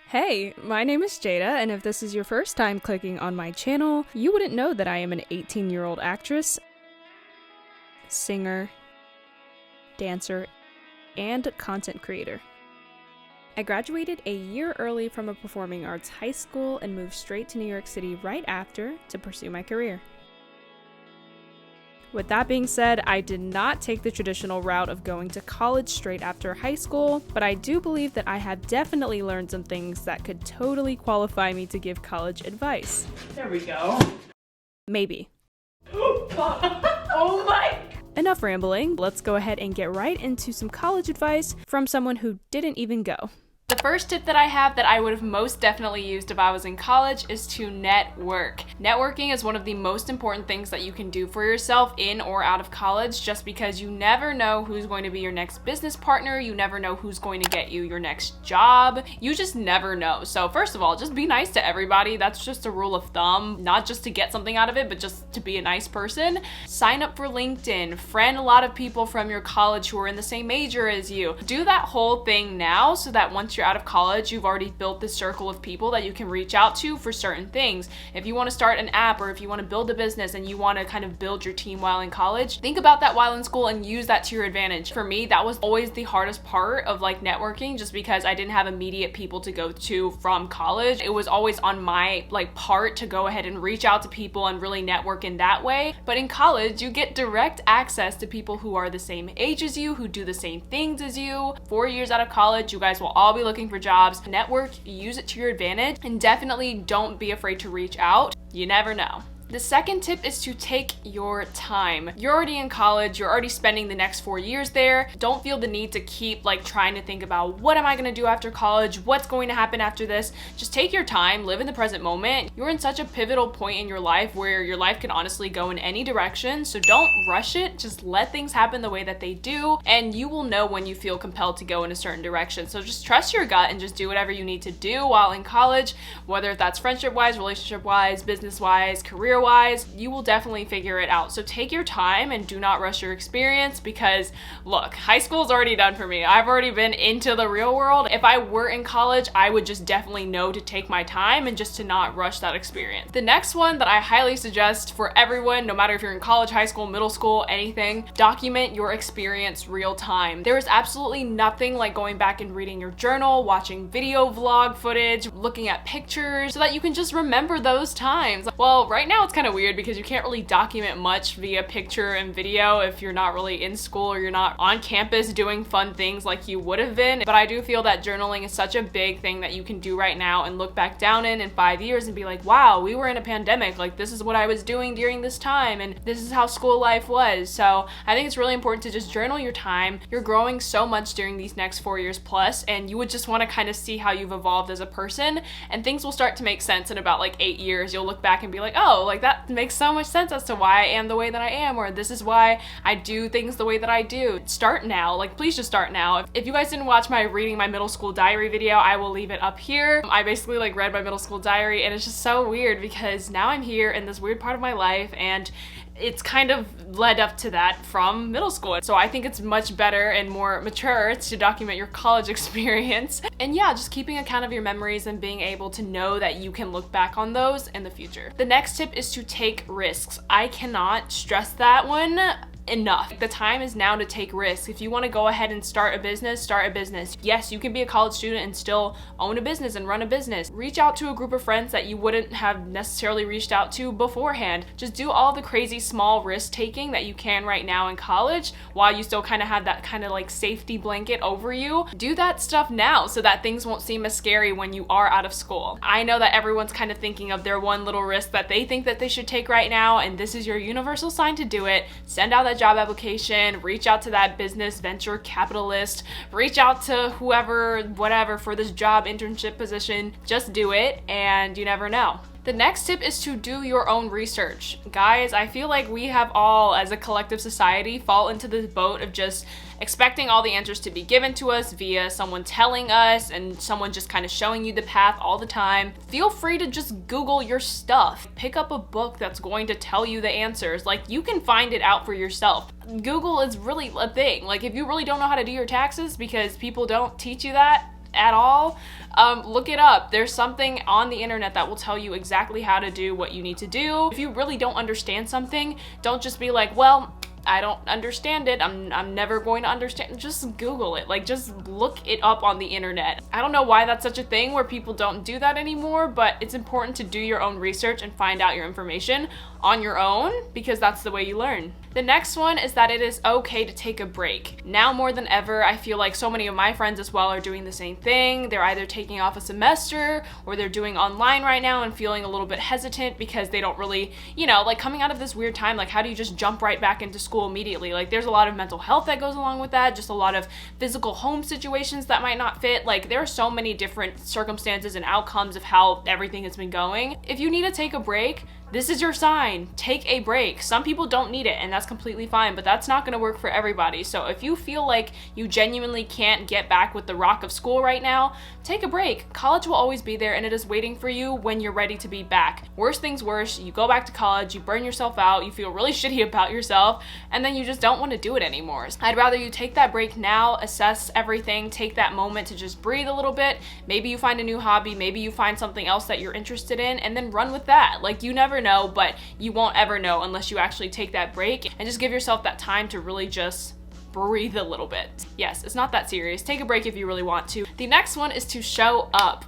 Hey, my name is Jada, and if this is your first time clicking on my channel, you wouldn't know that I am an 18-year-old actress, singer, dancer, and content creator. I graduated a year early from a performing arts high school and moved straight to New York City right after to pursue my career. With that being said, I did not take the traditional route of going to college straight after high school, but I do believe that I have definitely learned some things that could totally qualify me to give college advice. There we go. Maybe. Oh my! Enough rambling, let's go ahead and get right into some college advice from someone who didn't even go. The first tip that I have that I would have most definitely used if I was in college is to network. Networking is one of the most important things that you can do for yourself in or out of college, just because you never know who's going to be your next business partner, you never know who's going to get you your next job, you just never know. So first of all, just be nice to everybody. That's just a rule of thumb, not just to get something out of it, but just to be a nice person. Sign up for LinkedIn, friend a lot of people from your college who are in the same major as you. Do that whole thing now so that once you're out of college, you've already built this circle of people that you can reach out to for certain things. If you want to start an app or if you want to build a business and you want to kind of build your team while in college, think about that while in school and use that to your advantage. For me, that was always the hardest part of networking, just because I didn't have immediate people to go to from college. It was always on my part to go ahead and reach out to people and really network in that way. But in college, you get direct access to people who are the same age as you, who do the same things as you. 4 years out of college, you guys will all be looking for jobs. Network, use it to your advantage, and definitely don't be afraid to reach out. You never know. The second tip is to take your time. You're already in college, you're already spending the next 4 years there. Don't feel the need to keep trying to think about what am I gonna do after college? What's going to happen after this? Just take your time, live in the present moment. You're in such a pivotal point in your life where your life can honestly go in any direction, so don't rush it. Just let things happen the way that they do, and you will know when you feel compelled to go in a certain direction. So just trust your gut and just do whatever you need to do while in college, whether that's friendship-wise, relationship-wise, business-wise, career-wise, you will definitely figure it out. So take your time and do not rush your experience, because look, high school's already done for me. I've already been into the real world. If I were in college, I would just definitely know to take my time and just to not rush that experience. The next one that I highly suggest for everyone, no matter if you're in college, high school, middle school, anything, document your experience real time. There is absolutely nothing like going back and reading your journal, watching video vlog footage, looking at pictures, so that you can just remember those times. Well, right now it's kind of weird because you can't really document much via picture and video if you're not really in school or you're not on campus doing fun things like you would have been. But I do feel that journaling is such a big thing that you can do right now and look back down in 5 years and be like, wow, we were in a pandemic. This is what I was doing during this time, and this is how school life was. So I think it's really important to just journal your time. You're growing so much during these next 4 years plus, and you would just want to kind of see how you've evolved as a person, and things will start to make sense in about 8 years. You'll look back and be like, oh, that makes so much sense as to why I am the way that I am, or this is why I do things the way that I do. Start now. Please just start now. If you guys didn't watch my reading my middle school diary video, I will leave it up here. I basically read my middle school diary, and it's just so weird because now I'm here in this weird part of my life, and it's kind of led up to that from middle school. So I think it's much better and more mature to document your college experience. And yeah, just keeping account of your memories and being able to know that you can look back on those in the future. The next tip is to take risks. I cannot stress that one enough. The time is now to take risks. If you want to go ahead and start a business, start a business. Yes, you can be a college student and still own a business and run a business. Reach out to a group of friends that you wouldn't have necessarily reached out to beforehand. Just do all the crazy small risk taking that you can right now in college while you still kind of have that safety blanket over you. Do that stuff now so that things won't seem as scary when you are out of school. I know that everyone's kind of thinking of their one little risk that they think that they should take right now, and this is your universal sign to do it. Send out that job application, reach out to that business venture capitalist, reach out to whoever, whatever, for this job internship position. Just do it, and you never know. The next tip is to do your own research. Guys, I feel like we have all, as a collective society, fall into this boat of just expecting all the answers to be given to us via someone telling us and someone just kind of showing you the path all the time. Feel free to just Google your stuff. Pick up a book that's going to tell you the answers. You can find it out for yourself. Google is really a thing. If you really don't know how to do your taxes because people don't teach you that, at all, look it up. There's something on the internet that will tell you exactly how to do what you need to do. If you really don't understand something, don't just be like, well, I don't understand it. I'm never going to understand. Just Google it. Like, just look it up on the internet. I don't know why that's such a thing where people don't do that anymore, but it's important to do your own research and find out your information on your own, because that's the way you learn. The next one is that it is okay to take a break. Now more than ever, I feel like so many of my friends as well are doing the same thing. They're either taking off a semester or they're doing online right now and feeling a little bit hesitant because they don't really, like coming out of this weird time, like how do you just jump right back into school immediately? Like there's a lot of mental health that goes along with that, just a lot of physical home situations that might not fit. Like there are so many different circumstances and outcomes of how everything has been going. If you need to take a break, this is your sign. Take a break. Some people don't need it, and that's completely fine, but that's not gonna work for everybody. So if you feel like you genuinely can't get back with the rock of school right now, take a break. College will always be there, and it is waiting for you when you're ready to be back. Worst things worse, you go back to college, you burn yourself out, you feel really shitty about yourself, and then you just don't want to do it anymore. I'd rather you take that break now, assess everything, take that moment to just breathe a little bit. Maybe you find a new hobby, maybe you find something else that you're interested in, and then run with that. Like, you never know, but you won't ever know unless you actually take that break and just give yourself that time to really just breathe a little bit. Yes, it's not that serious. Take a break if you really want to. The next one is to show up.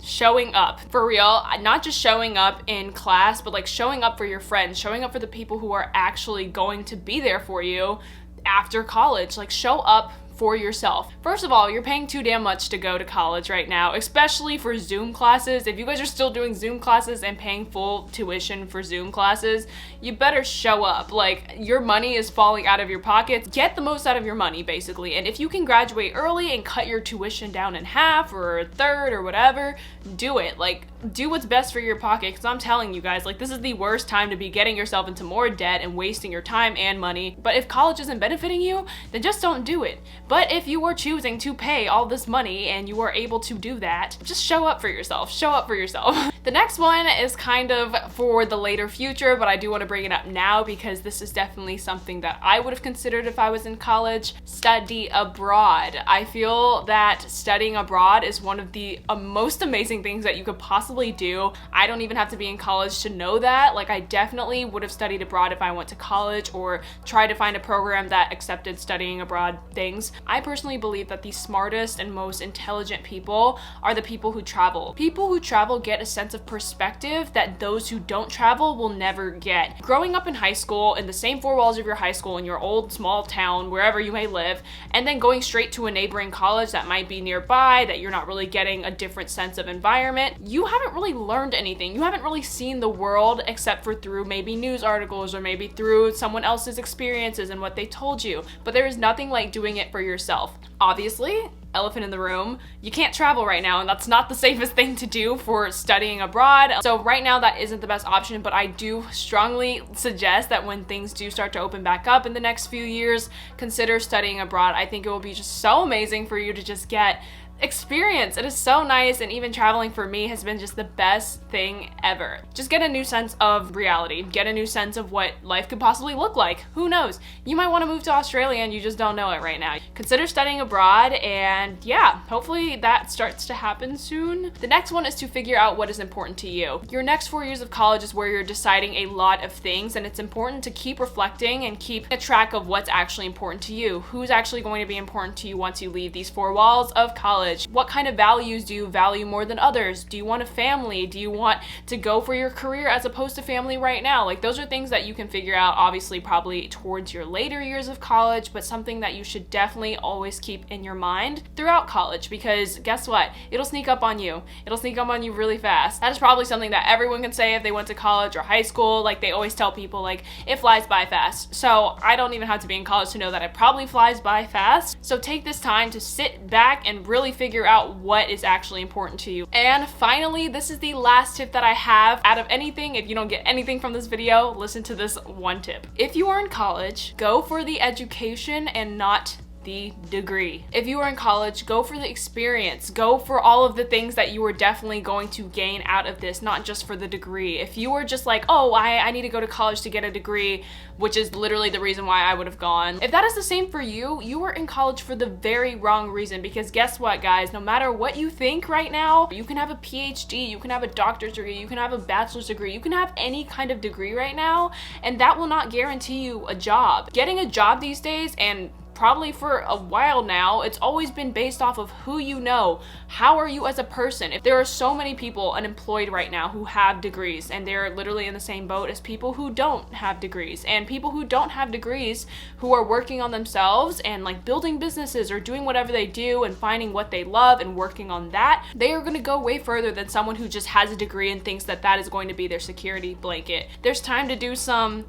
Showing up for real, not just showing up in class, but like showing up for your friends, showing up for the people who are actually going to be there for you after college. Like, show up for yourself. First of all, you're paying too damn much to go to college right now, especially for Zoom classes. If you guys are still doing Zoom classes and paying full tuition for Zoom classes, you better show up. Like, your money is falling out of your pockets. Get the most out of your money, basically. And if you can graduate early and cut your tuition down in half or a third or whatever, do it. Like, do what's best for your pocket, because I'm telling you guys, like, this is the worst time to be getting yourself into more debt and wasting your time and money. But if college isn't benefiting you, then just don't do it. But if you are choosing to pay all this money and you are able to do that, just show up for yourself. Show up for yourself. The next one is kind of for the later future, but I do want to bring it up now because this is definitely something that I would have considered if I was in college. Study abroad. I feel that studying abroad is one of the most amazing things that you could possibly do. I don't even have to be in college to know that. Like, I definitely would have studied abroad if I went to college or tried to find a program that accepted studying abroad things. I personally believe that the smartest and most intelligent people are the people who travel. People who travel get a sense of perspective that those who don't travel will never get. Growing up in high school in the same four walls of your high school in your old small town, wherever you may live, and then going straight to a neighboring college that might be nearby, that you're not really getting a different sense of environment, you haven't really learned anything. You haven't really seen the world except for through maybe news articles or maybe through someone else's experiences and what they told you. But there is nothing like doing it for yourself. Obviously, elephant in the room, you can't travel right now, and that's not the safest thing to do for studying abroad. So right now that isn't the best option, but I do strongly suggest that when things do start to open back up in the next few years, consider studying abroad. I think it will be just so amazing for you to just get experience. It is so nice, and even traveling for me has been just the best thing ever. Just get a new sense of reality, get a new sense of what life could possibly look like. Who knows? You might want to move to Australia and you just don't know it right now. Consider studying abroad, and yeah, hopefully that starts to happen soon. The next one is to figure out what is important to you. Your next 4 years of college is where you're deciding a lot of things, and it's important to keep reflecting and keep a track of what's actually important to you. Who's actually going to be important to you once you leave these four walls of college? What kind of values do you value more than others? Do you want a family? Do you want to go for your career as opposed to family right now? Like, those are things that you can figure out, obviously, probably towards your later years of college, but something that you should definitely always keep in your mind throughout college, because guess what? It'll sneak up on you. It'll sneak up on you really fast. That is probably something that everyone can say if they went to college or high school. Like, they always tell people, like, it flies by fast. So I don't even have to be in college to know that it probably flies by fast. So take this time to sit back and really figure out what is actually important to you. And finally, this is the last tip that I have. Out of anything, if you don't get anything from this video, listen to this one tip. If you are in college, go for the education and not the degree. If you are in college, go for the experience. Go for all of the things that you are definitely going to gain out of this, not just for the degree. If you were just like, oh, I need to go to college to get a degree, which is literally the reason why I would have gone. If that is the same for you, you were in college for the very wrong reason, because guess what, guys? No matter what you think right now, you can have a PhD, you can have a doctorate degree, you can have a bachelor's degree, you can have any kind of degree right now, and that will not guarantee you a job. Getting a job these days, and probably for a while now, it's always been based off of who you know. How are you as a person? If there are so many people unemployed right now who have degrees, and they're literally in the same boat as people who don't have degrees, and people who don't have degrees who are working on themselves and like building businesses or doing whatever they do and finding what they love and working on that, they are going to go way further than someone who just has a degree and thinks that that is going to be their security blanket. There's time to do some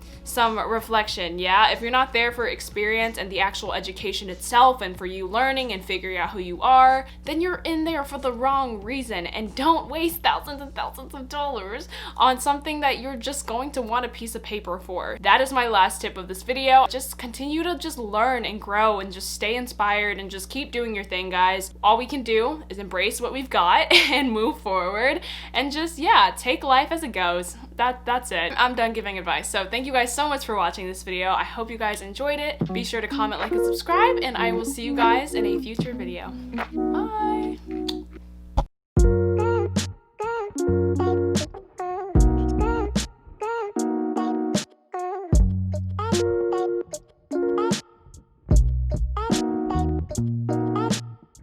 reflection. Yeah, if you're not there for experience and the actual education itself and for you learning and figuring out who you are, then you're in there for the wrong reason. And don't waste thousands and thousands of dollars on something that you're just going to want a piece of paper for. That is my last tip of this video. Just continue to just learn and grow and just stay inspired and just keep doing your thing, guys. All we can do is embrace what we've got and move forward and just, yeah, take life as it goes. That's it. I'm done giving advice. So thank you guys so much for watching this video. I hope you guys enjoyed it. Be sure to comment, like, and subscribe, and I will see you guys in a future video. Bye!